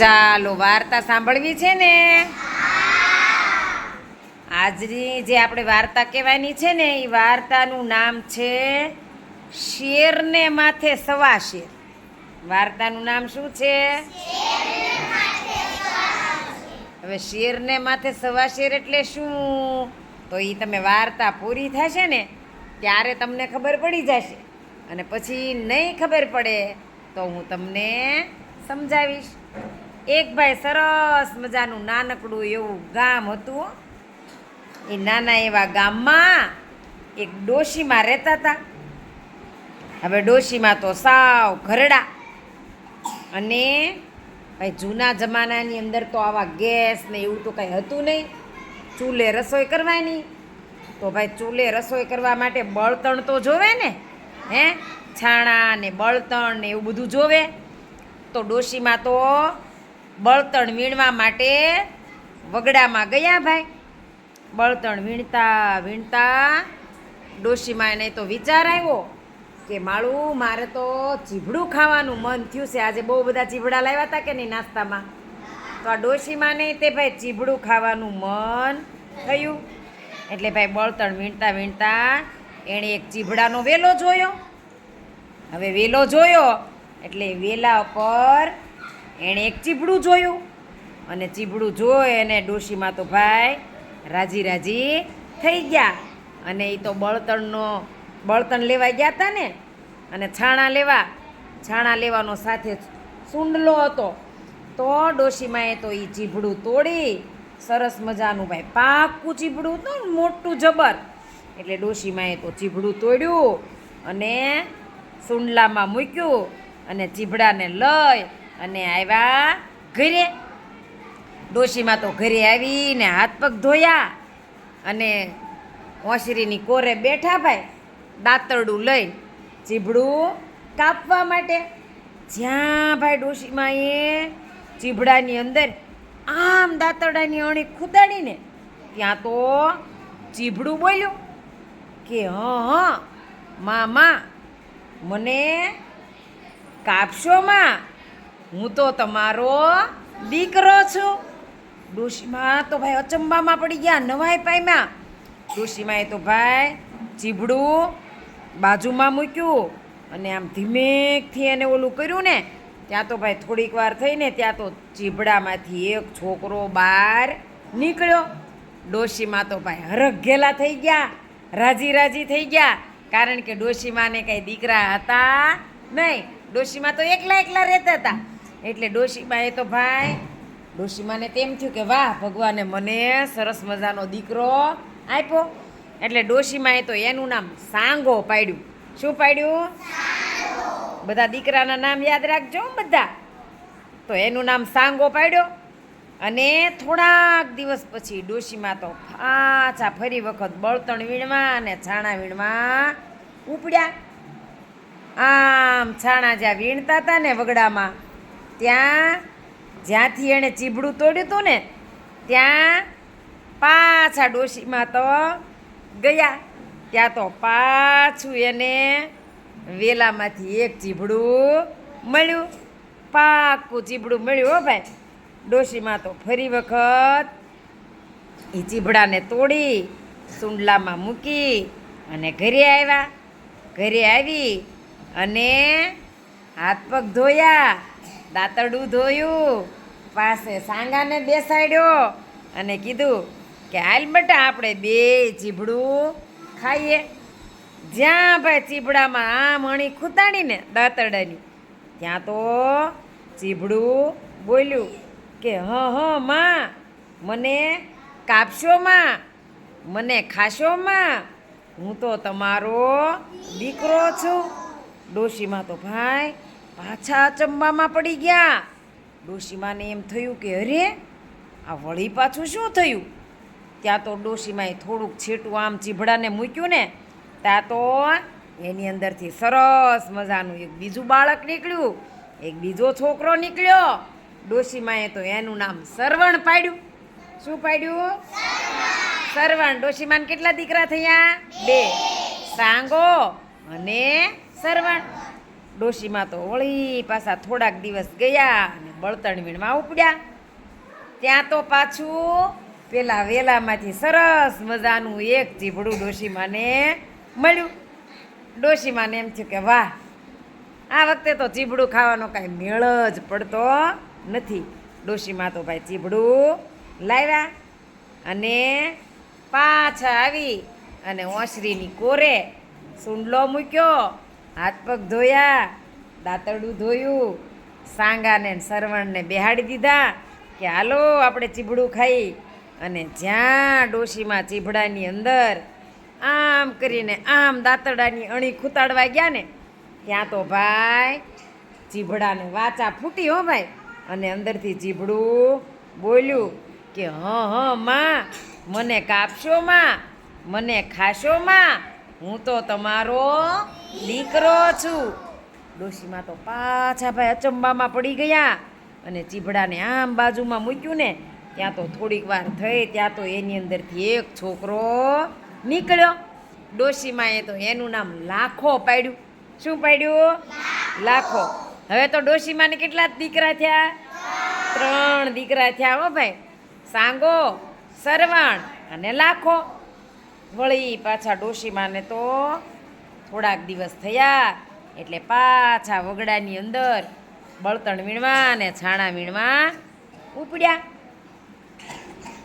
ચાલો વાર્તા સાંભળવી છે ને. આજની જે આપણે વાર્તા કહેવાની છે ને એ વાર્તાનું નામ છે શેરને માથે સવા શેર. વાર્તાનું નામ શું છે? હવે શેરને માથે સવા શેર એટલે શું? તો એ તમે વાર્તા પૂરી થશે ને ત્યારે તમને ખબર પડી જશે, અને પછી નહીં ખબર પડે તો હું તમને સમજાવીશ. એક ભાઈ સરસ મજાનું નાનકડું એવું ગામ હતું. એ નાના એવા ગામમાં એક ડોશીમાં રહેતા હતા. હવે ડોશીમાં તો સાવ ઘરડા, અને ભાઈ જૂના જમાનાની અંદર તો આવા ગેસ ને એવું તો કંઈ હતું નહીં. ચૂલે રસોઈ કરવાની તો ભાઈ ચૂલે રસોઈ કરવા માટે બળતણ તો જોવે ને, હે, છાણા ને બળતણ ને એવું બધું જોવે. તો ડોશીમાં તો બળતણ વીણવા માટે વગડામાં ગયા ભાઈ. બળતણ વીણતા વીણતા ડોશીમાં એને તો વિચાર આવ્યો કે માળું મારે તો ચીભડું ખાવાનું મન થયું છે. આજે બહુ બધા ચીભડા લાવ્યા હતા કે નહીં નાસ્તામાં, તો આ ડોશીમાં નહીં તે ભાઈ ચીભડું ખાવાનું મન થયું. એટલે ભાઈ બળતણ વીણતા વીણતા એણે એક ચીભડાનો વેલો જોયો. હવે વેલો જોયો એટલે વેલા પર એણે એક ચીભડું જોયું, અને ચીભડું જોઈ અને ડોશીમાં તો ભાઈ રાજી રાજી થઈ ગયા. અને એ તો બળતણ લેવા ગયા હતા ને, અને છાણા લેવાનો સાથે સૂંડલો હતો. તો ડોશીમાએ તો એ ચીભડું તોડી સરસ મજાનું ભાઈ પાકું ચીભડું હતું, મોટું જબર. એટલે ડોશીમાએ તો ચીભડું તોડ્યું અને સૂંડલામાં મૂક્યું, અને ચીભડાને લઈ અને આવ્યા ઘરે. ડોશીમાં તો ઘરે આવીને હાથ પગ ધોયા અને ઓસરીની કોરે બેઠા ભાઈ, દાંતરડું લઈ ચીભડું કાપવા માટે. જ્યાં ભાઈ ડોશીમાં એ ચીભડાની અંદર આમ દાંતરડાની અણી ખૂતાડીને ત્યાં તો ચીભડું બોલ્યું કે હા મામા મને કાપશો માં, હું તો તમારો દીકરો છું. ડોશીમાં તો ભાઈ અચંબામાં પડી ગયા, નવાઈ પામ્યા. ડોશીમાએ તો ભાઈ ચીભડું બાજુમાં મૂક્યું અને આમ ધીમેકથી એને ઓલું કર્યું ને, ત્યાં તો ભાઈ થોડીક વાર થઈને ત્યાં તો ચીભડામાંથી એક છોકરો બહાર નીકળ્યો. ડોશીમાં તો ભાઈ હરખઘેલા થઈ ગયા, રાજી રાજી થઈ ગયા, કારણ કે ડોશીમાને કંઈ દીકરા હતા નહીં. ડોશીમાં તો એકલા રહેતા હતા. એટલે ડોશીમાએ તો ભાઈ ડોશીમાને તેમ થયું કે વાહ, ભગવાને મને સરસ મજાનો દીકરો આપ્યો. એટલે ડોશીમાએ તો એનું નામ સાંગો પાડ્યું. શું પાડ્યું? બધા દીકરાના નામ યાદ રાખજો બધા. તો એનું નામ સાંગો પાડ્યો. અને થોડાક દિવસ પછી ડોશીમાં તો પાછા ફરી વખત બળતણ વીણવા અને છાણા વીણવા ઉપડ્યા. આમ છાણા જ્યાં વીણતા હતા ને વગડામાં, ત્યાં જ્યાંથી એણે ચીભડું તોડ્યું હતું ને ત્યાં પાછા ડોશીમાં તો ગયા. ત્યાં તો પાછું એને વેલામાંથી એક ચીભડું મળ્યું, પાકું ચીભડું મળ્યું. હો ભાઈ, ડોશીમાં તો ફરી વખત એ ચીભડાને તોડી સૂંડલામાં મૂકી અને ઘરે આવ્યા. ઘરે આવી અને હાથ પગ ધોયા, દાંતરડું ધોયું, પાસે સાંગાને બેસાડ્યો અને કીધું કે હાલ બેટા આપણે બે ચીભડું ખાઈએ. જ્યાં ભાઈ ચીભડામાં આમ અણી ખૂતાડીને દાંતરડાની, ત્યાં તો ચીભડું બોલ્યું કે હ માં, મને કાપશો માં, મને ખાશો માં, હું તો તમારો દીકરો છું. ડોશીમાં તો ભાઈ પાછા અચંબામાં પડી ગયા. ડોશીમાને એમ થયું કે અરે આ વળી પાછું શું થયું? ત્યાં તો ડોશીમાએ થોડુંક છેટું આમ ચીભડાને મૂક્યું ને, ત્યાં તો એની અંદરથી સરસ મજાનું એક બીજું બાળક નીકળ્યું, એક બીજો છોકરો નીકળ્યો. ડોશીમાએ તો એનું નામ સરવણ પાડ્યું. શું પાડ્યું? સરવણ. ડોશીમાને કેટલા દીકરા થયા? 2, સાંગો અને સરવણ. ડોશીમાં તો વળી પાછા થોડાક દિવસ ગયા અને બળતણ વીણમાં ઉપડ્યા. ત્યાં તો પાછું પેલા વેલામાંથી સરસ મજાનું એક ચીભડું ડોશીમાને મળ્યું. ડોશીમાને એમ થયું કે વાહ, આ વખતે તો ચીભડું ખાવાનો કાંઈ મેળ જ પડતો નથી. ડોશીમાં તો ભાઈ ચીભડું લાવ્યા અને પાછા આવી અને ઓસરીની કોરે સૂંડલો મૂક્યો, હાથ પગ ધોયા, દાંતરડું ધોયું, સાંગાને સરવણને બેહાડી દીધા કે હાલો આપણે ચીભડું ખાઈ. અને જ્યાં ડોશીમાં ચીભડાની અંદર આમ કરીને આમ દાંતરડાની અણી ખૂતાડવા ગયા ને ત્યાં તો ભાઈ ચીભડાને વાચા ફૂટી હો ભાઈ. અને અંદરથી ચીભડું બોલ્યું કે માં, મને કાપશો માં, મને ખાશો માં, હું તો તમારો દીકરો છું. ડોશીમાં તો પાછા ભાઈ અચંબામાં પડી ગયા અને ચીભડાને આમ બાજુમાં મૂક્યું ને ત્યાં તો થોડીક વાર થઈ ત્યાં તો એની અંદરથી એક છોકરો નીકળ્યો. ડોશીમાએ તો એનું નામ લાખો પાડ્યું. શું પાડ્યું? લાખો. હવે તો ડોશીમાને કેટલા દીકરા થયા? 3 દીકરા થયા હો ભાઈ, સાંગો, સરવણ અને લાખો. વળી પાછા ડોશીમાને તો થોડાક દિવસ થયા એટલે પાછા વગડાની અંદર બળતણ વીણવા અને છાણા વીણવા ઉપડ્યા.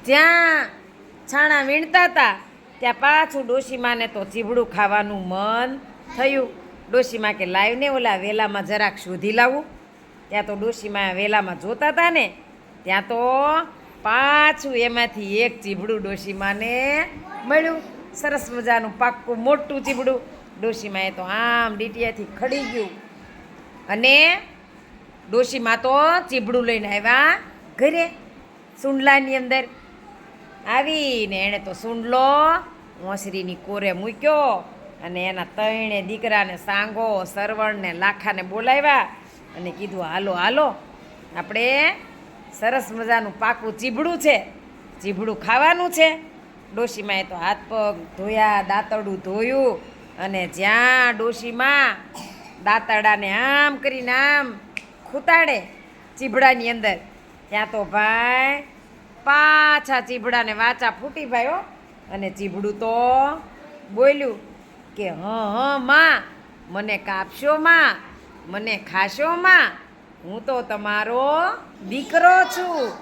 જ્યાં છાણા વીણતા હતા ત્યાં પાછું ડોશીમાને તો ચીભડું ખાવાનું મન થયું. ડોશીમા કે લાવીને ઓલા વેલામાં જરાક શોધી લાવું. ત્યાં તો ડોશીમા વેલામાં જોતા હતા ને ત્યાં તો પાછું એમાંથી એક ચીભડું ડોશીમાને મળ્યું. સરસ મજાનું પાક્કું મોટું ચીભડું. ડોશીમાએ તો આમ ડીટિયાથી ખડી ગયું અને ડોશીમા તો ચીભડું લઈને આવ્યા ઘરે. સૂંડલાની અંદર આવીને એણે તો સૂંડલો ઓસરીની કોરે મૂક્યો અને એના 3 દીકરાને સાંગો, સરવણને લાખાને બોલાવ્યા અને કીધું હાલો હાલો આપણે સરસ મજાનું પાકું ચીભડું છે, ચીભડું ખાવાનું છે. ડોશીમાએ તો હાથ પગ ધોયા, દાંતરડું ધોયું અને જ્યાં ડોશીમાં દાંતરડાને આમ કરીને આમ ખૂતાડે ચીભડાની અંદર ત્યાં તો ભાઈ પાછા ચીભડાને વાચા ફૂટી ભાઈઓ. અને ચીભડું તો બોલ્યું કે માં, મને કાપશો માં, મને ખાશો માં, હું તો તમારો દીકરો છું.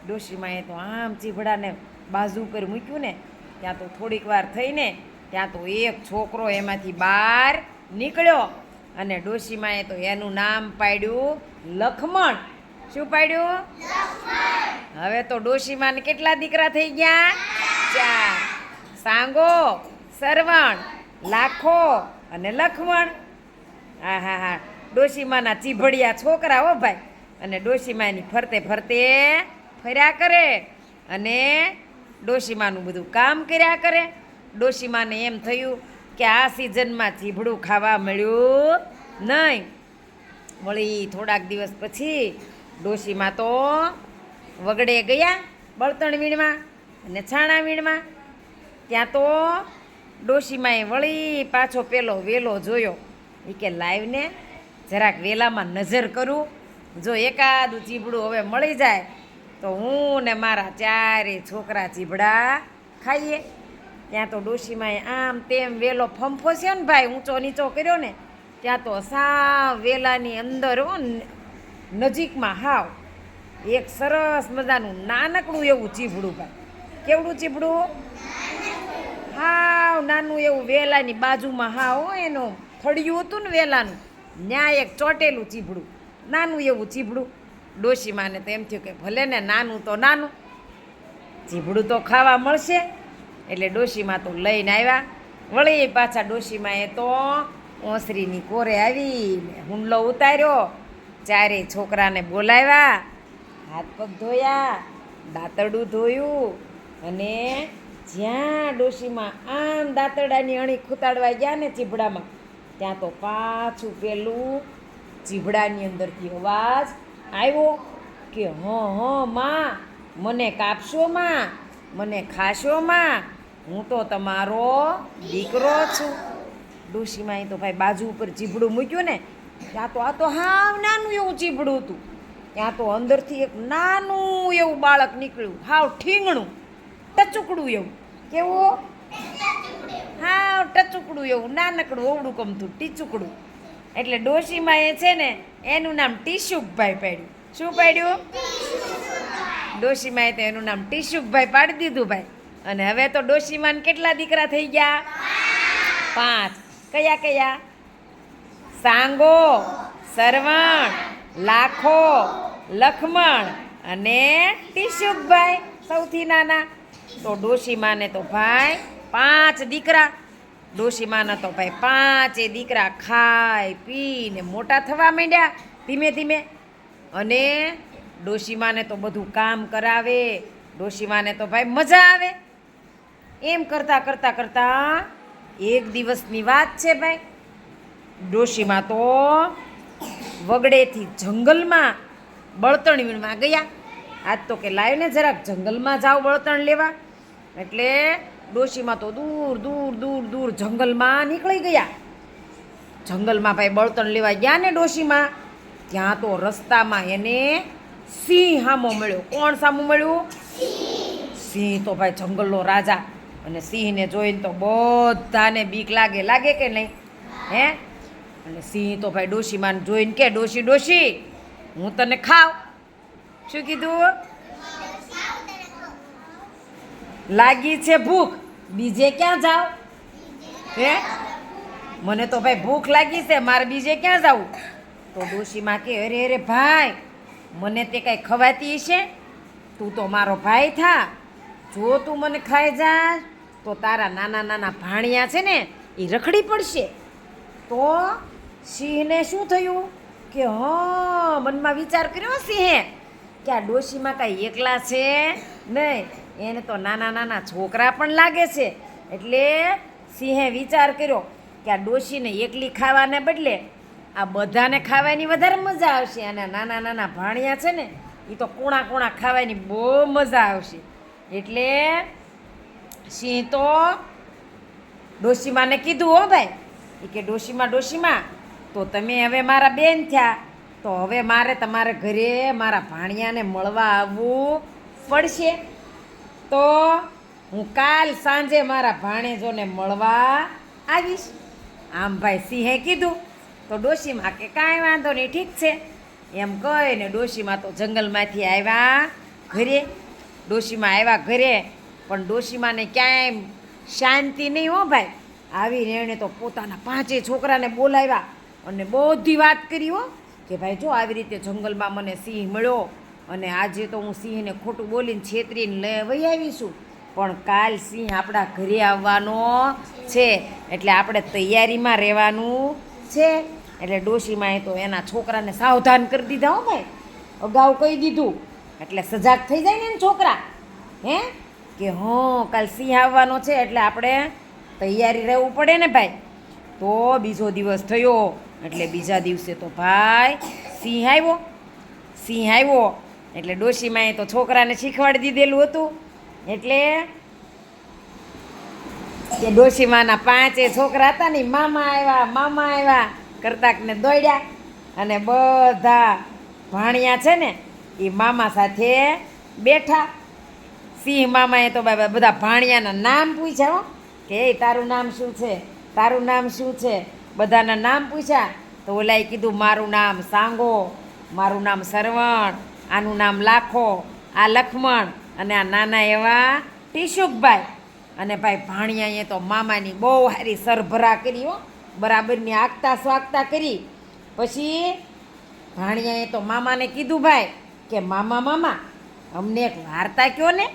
ડોશીમાએ તો આમ ચીભડાને બાજુ પર મૂક્યું ને ત્યાં તો થોડીક વાર થઈને ત્યાં તો એક છોકરો એમાંથી બહાર નીકળ્યો અને ડોશીમાએ તો એનું નામ પાડ્યું લખમણ. શું પાડ્યું? હવે તો ડોશીમાને કેટલા દીકરા થઈ ગયા? 4. સાંગો, સરવણ, લાખો અને લખમણ. હા, ડોશીમાના ચીભડિયા છોકરા હો ભાઈ. અને ડોશીમાની ફરતે ફરતે ફર્યા કરે અને ડોશીમાનું બધું કામ કર્યા કરે. ડોશીમાને એમ થયું કે આ સિઝનમાં ચીભડું ખાવા મળ્યું નહીં. વળી થોડાક દિવસ પછી ડોશીમા તો વગડે ગયા બળતણ વીણવા અને છાણા વીણવા. ત્યાં તો ડોશીમાએ વળી પાછો પેલો વેલો જોયો. એ કે લાવીને જરાક વેલામાં નજર કરું, જો એકાદું ચીભડું હવે મળી જાય તો હું ને મારા 4 છોકરા ચીભડા ખાઈએ. ત્યાં તો ડોશીમાએ આમ તેમ વેલો ફંફોસ્યો ને ભાઈ, ઊંચો નીચો કર્યો ને ત્યાં તો સાવ વેલાની અંદર નજીકમાં હાવ એક સરસ મજાનું નાનકડું એવું ચીભડું ભાઈ. કેવડું ચીભડું? હાવ નાનું એવું વેલાની બાજુમાં હાવ એનું થડિયું હતું ને વેલાનું, ત્યાં એક ચોટેલું ચીભડું, નાનું એવું ચીભડું. ડોશીમાને તો એમ થયું કે ભલે ને નાનું તો નાનું, ચીભડું તો ખાવા મળશે. એટલે ડોશીમા તો લઈને આવ્યા. વળી પાછા ડોશીમાએ તો ઓસરીની કોરે આવીને હુંડલો ઉતાર્યો, 4 છોકરાને બોલાવ્યા, હાથ પગ ધોયા, દાંતરડું ધોયું અને જ્યાં ડોશીમાં આમ દાંતરડાની અણી ખૂતાડવા ગયા ને ચીભડામાં ત્યાં તો પાછું પેલું ચીભડાની અંદરથી અવાજ આવ્યો કે માં, મને કાપશો માં, મને ખાશો માં, હું તો તમારો દીકરો છું. ડોશીમાએ તો ભાઈ બાજુ ઉપર ચીભડું મૂક્યું ને ત્યાં તો આ તો હાવ નાનું એવું ચીભડું હતું. ત્યાં તો અંદરથી એક નાનું એવું બાળક નીકળ્યું, હાવ ઠીંગણું, ટચુકડું એવું. કેવું? હાવ ટચુકડું એવું, નાનકડું ઓવડું ગમતું ટીચુકડું. એટલે ડોશીમાં એ છે ને એનું નામ ટીશુકભાઈ પાડ્યું. શું પાડ્યું? ડોશીમાએ તો એનું નામ ટીશુકભાઈ પાડી દીધું ભાઈ. અને હવે તો ડોશીમાને કેટલા દીકરા થઈ ગયા? 5. કયા કયા? સાંગો, સરવણ, લાખો, લખમણ અને ટીશુકભાઈ સૌથી નાના. તો ડોશીમાને તો ભાઈ 5 દીકરા. ડોશીમાના તો ભાઈ 5 દીકરા ખાઈ પીને મોટા થવા માંડ્યા ધીમે ધીમે. અને ડોશીમાને તો બધું કામ કરાવે, ડોશીમાને તો ભાઈ મજા આવે. એમ કરતાં કરતાં કરતાં એક દિવસની વાત છે ભાઈ, ડોશીમા તો વગડેથી જંગલમાં બળતણ વીણવા ગયા. આજ તો કે લાવ ને જરાક જંગલમાં જાઓ બળતણ લેવા. એટલે ડોશીમાં તો દૂર દૂર દૂર દૂર જંગલમાં નીકળી ગયા. જંગલમાં ભાઈ બળતણ લેવા ગયા ને ડોશીમાં, ત્યાં તો રસ્તામાં એને સિંહ સામો મળ્યો. કોણ સામું મળ્યું? સિંહ તો ભાઈ જંગલનો રાજા. અને સિંહને જોઈને તો બધાને બીક લાગે, લાગે કે નહીં? હે? અને સિંહ તો ભાઈ ડોશીમાને જોઈને કે, ડોશી ડોશી હું તને ખાવ. શું કીધું? લાગી છે ભૂખ, બીજે ક્યાં જાવ? હે? મને તો ભાઈ ભૂખ લાગી છે, મારે બીજે ક્યાં જવું? તો ડોશીમાં કે, અરે અરે ભાઈ, મને તે કાંઈ ખવાતી છે? તું તો મારો ભાઈ થા. જો તું મને ખાઈ જા તો તારા નાના નાના ભાણિયા છે ને એ રખડી પડશે. તો સિંહને શું થયું કે મનમાં વિચાર કર્યો સિંહે કે આ ડોશીમાં કાંઈ એકલા છે નહીં, એને તો નાના નાના છોકરા પણ લાગે છે. એટલે સિંહે વિચાર કર્યો કે આ ડોશીને એકલી ખાવાને બદલે આ બધાને ખાવાની વધારે મજા આવશે. અને નાના નાના ભાણિયા છે ને એ તો કોણા કોણા ખાવાની બહુ મજા આવશે. એટલે સિંહ તો ડોશીમાને કીધું, હો ભાઈ, એ કે ડોશીમા ડોશીમા તો તમે હવે મારા બેન થયા, તો હવે મારે તમારા ઘરે મારા ભાણિયાને મળવા આવવું પડશે. તો હું કાલ સાંજે મારા ભાણેજોને મળવા આવીશ. આમ ભાઈ સિંહે કીધું. તો ડોશીમા કે કાંઈ વાંધો નહીં, ઠીક છે એમ કહીને ડોશીમા તો જંગલમાંથી આવ્યા ઘરે. ડોશીમા આવ્યા ઘરે, પણ ડોશીમાને ક્યાંય શાંતિ નહીં, હો ભાઈ. આવીને એણે તો પોતાના 5 છોકરાને બોલાવ્યા અને બધી વાત કરી, હો કે ભાઈ જો આવી રીતે જંગલમાં મને સિંહ મળ્યો અને આજે તો હું સિંહને ખોટું બોલીને છેતરીને વહી આવીશું, પણ કાલ સિંહ આપણા ઘરે આવવાનો છે, એટલે આપણે તૈયારીમાં રહેવાનું છે. એટલે ડોશીમાએ તો એના છોકરાને સાવધાન કરી દીધા, હો ભાઈ, અગાઉ કહી દીધું એટલે સજાગ થઈ જાય ને છોકરા. હે કે કાલ સિંહ આવવાનો છે એટલે આપણે તૈયારી રહેવું પડે ને ભાઈ. તો બીજો દિવસ થયો એટલે બીજા દિવસે તો ભાઈ સિંહ આવ્યો. સિંહ આવ્યો એટલે ડોશીમાએ તો છોકરાને શીખવાડી દીધેલું હતું. એટલે કે ડોશીમાના 5 છોકરા હતા ને મામા આવ્યા કરતાકને દોડ્યા અને બધા ભાણિયા છે ને એ મામા સાથે બેઠા. સિંહ મામાએ તો બધા ભાણિયાના નામ પૂછ્યા, કે તારું નામ શું છે, તારું નામ શું છે, બધાના નામ પૂછ્યા. તો ઓલાએ કીધું મારું નામ સાંગો, મારું નામ સરવણ, આનું નામ લાખો, આ લખમણ અને આ નાના એવા ટીશુકભાઈ. અને ભાઈ ભાણિયાએ તો મામાની બહુ સારી સરભરા કરી, હો, બરાબરની આગતા સ્વાગતા કરી. પછી ભાણિયાએ તો મામાને કીધું ભાઈ કે મામા મામા અમને એક વાર્તા કહો ને.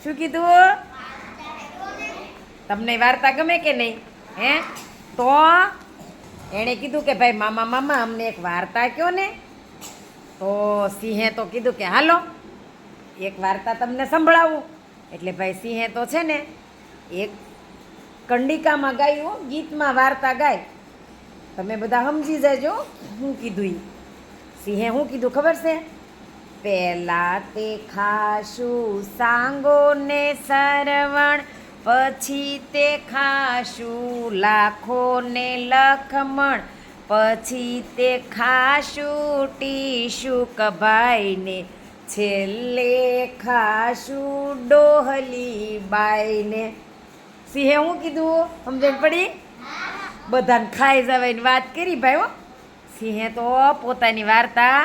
શું કીધું? તમને વાર્તા ગમે કે નહીં? હે? તો એણે કીધું કે ભાઈ મામા મામા અમને એક વાર્તા કહો ને. તો સિંહે તો કીધું કે હાલો એક વાર્તા તમને સંભળાવું. એટલે ભાઈ સિંહે તો છે ને એક કંડિકામાં ગાયું, ગીતમાં વાર્તા ગાય. તમે બધા સમજી જજો હું કીધું એ. સિંહે શું કીધું ખબર છે? પહેલા તે ખાશું સાંગો ને સરવણ, પછી તે ખાશું લાખો ને લખમણ, પછી તે ખાશું ટીશુકભાઈને, છેલ્લે ખાશું ડોહલી બાઈને. સિંહે હું કીધું સમજણ પડી? બધાને ખાઈ જવાની વાત કરી ભાઈ. હો, સિંહે તો પોતાની વાર્તા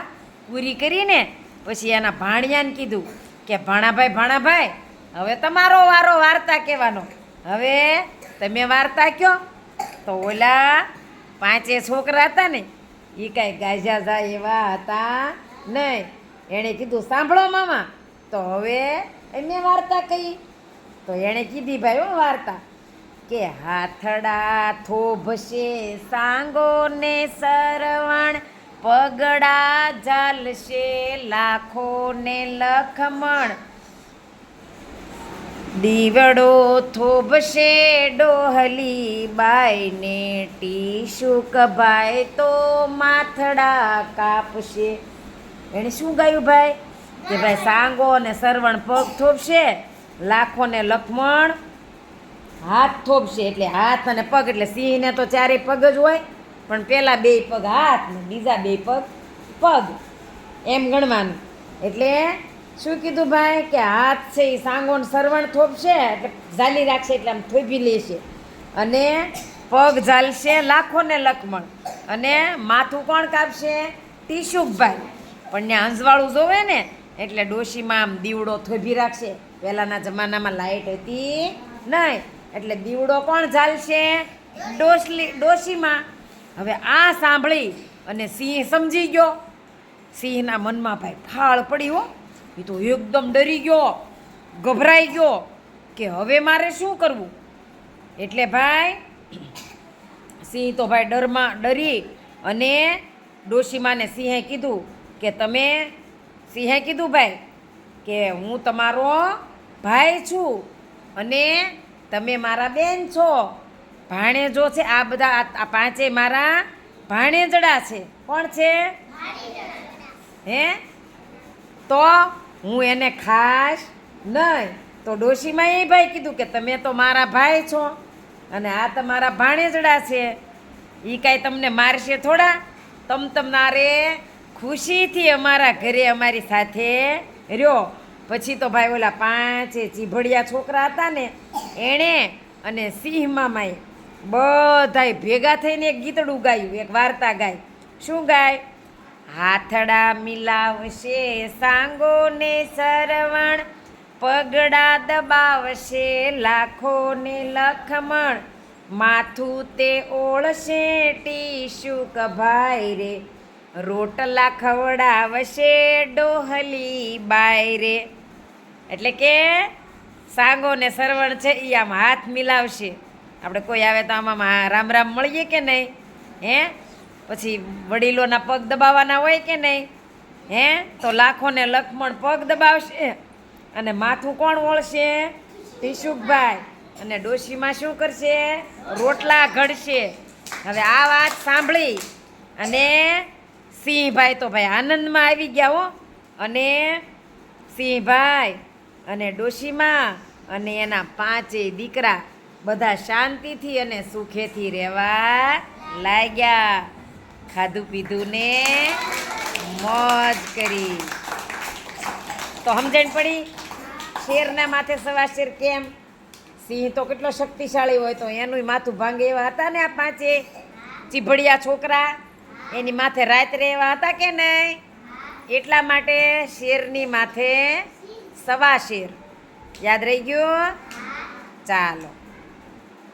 પૂરી કરીને પછી એના ભાણિયાને કીધું કે ભાણાભાઈ, હવે તમારો વારો વાર્તા કહેવાનો. હવે તમે વાર્તા કહો. તો ઓલા 5 છોકરા હતા ને એ કાંઈ ગાજા જાય એવા હતા નહીં. એણે કીધું સાંભળો મામા. તો હવે એને વાર્તા કહી. તો એણે કીધી ભાઈ હો વાર્તા કે હાથડા થોભશે સાંગો ને સરવણ, પગડા ઝાલશે લાખો ને લખમણ, દીવડો થોભશે ડોહલી બાઈને, ટીશુકભાઈ તો માથડા કાપશે. એણે શું ગાયું ભાઈ? કે ભાઈ સાંગો ને સરવણ પગ થોભશે, લાખો ને લખમણ હાથ થોભશે. એટલે હાથ અને પગ, એટલે સિંહને તો 4 પગ જ હોય, પણ પેલા 2 પગ હાથ ને બીજા 2 પગ પગ એમ ગણવાનું. એટલે શું કીધું ભાઈ કે હાથ છે એ સાંગો ને સરવણ થોભશે એટલે ઝાલી રાખશે, એટલે આમ થોભી લેશે. અને પગ ઝાલશે લાખો ને લખમણ, અને માથું કોણ કાપશે? ટીશુકભાઈ. પણ ને હંસવાળું જોવે ને એટલે ડોશીમાં આમ દીવડો થોભી રાખશે. પહેલાંના જમાનામાં લાઇટ હતી નહીં, એટલે દીવડો કોણ ઝાલશે? ડોશીમાં. હવે આ સાંભળી અને સિંહ સમજી ગયો. સિંહના મનમાં ભાઈ ફાળ પડી. હો, એ તો એકદમ ડરી ગયો, ગભરાઈ ગયો કે હવે મારે શું કરવું. એટલે ભાઈ સિંહ તો ભાઈ ડરી અને ડોશીમાને સિંહે કીધું કે સિંહે કીધું ભાઈ કે હું તમારો ભાઈ છું અને તમે મારા બેન છો, ભાણેજો છે. આ બધા આ 5 મારા ભાણેજડા છે. કોણ છે? હે? તો હું એને ખાસ નહીં. તો ડોશીમાં એ ભાઈ કીધું કે તમે તો મારા ભાઈ છો અને આ તમારા ભાણેજડા છે, એ કાંઈ તમને મારશે થોડા? તમારે ખુશીથી અમારા ઘરે અમારી સાથે રહ્યો. પછી તો ભાઈ ઓલા 5 ચીભડિયા છોકરા હતા ને એણે અને સિંહ મામાએ બધાય ભેગા થઈને એક ગીતડું ગાયું, એક વાર્તા ગાય. શું ગાય? હાથડા મિલાવશે સાંગો ને સરવણ, પગડા દબાવશે લાખો ને લખમણ, માથું તે ઓળશે ટીશુકભાઈ રે, રોટલા ખવડાવશે ડોહલી બાઈ રે. એટલે કે સાંગો ને સરવણ છે એ આમ હાથ મિલાવશે. આપણે કોઈ આવે તો આમાં રામ રામ મળીએ કે નહીં? હે? પછી વડીલોના પગ દબાવવાના હોય કે નહીં? હે? તો લાખો ને લખમણ પગ દબાવશે અને માથું કોણ ઓળશે? ટીશુકભાઈ. અને ડોશીમાં શું કરશે? રોટલા ઘડશે. હવે આ વાત સાંભળી અને સિંહભાઈ તો ભાઈ આનંદમાં આવી ગયા. હો, અને સિંહભાઈ અને ડોશીમાં અને એના 5 દીકરા બધા શાંતિથી અને સુખેથી રહેવા લાગ્યા. ખાધું પીધું ને મોજ કરી. તો સમજણ પડી શેરના માથે સવા શેર કેમ? સિંહ તો કેટલો શક્તિશાળી હોય, તો એનું માથું ભાંગે એવા હતા ને આ 5 ચીભડિયા છોકરા, એની માથે રાત્રે એવા હતા કે નહીં? એટલા માટે શેરની માથે સવા શેર. યાદ રહી ગયું? ચાલો.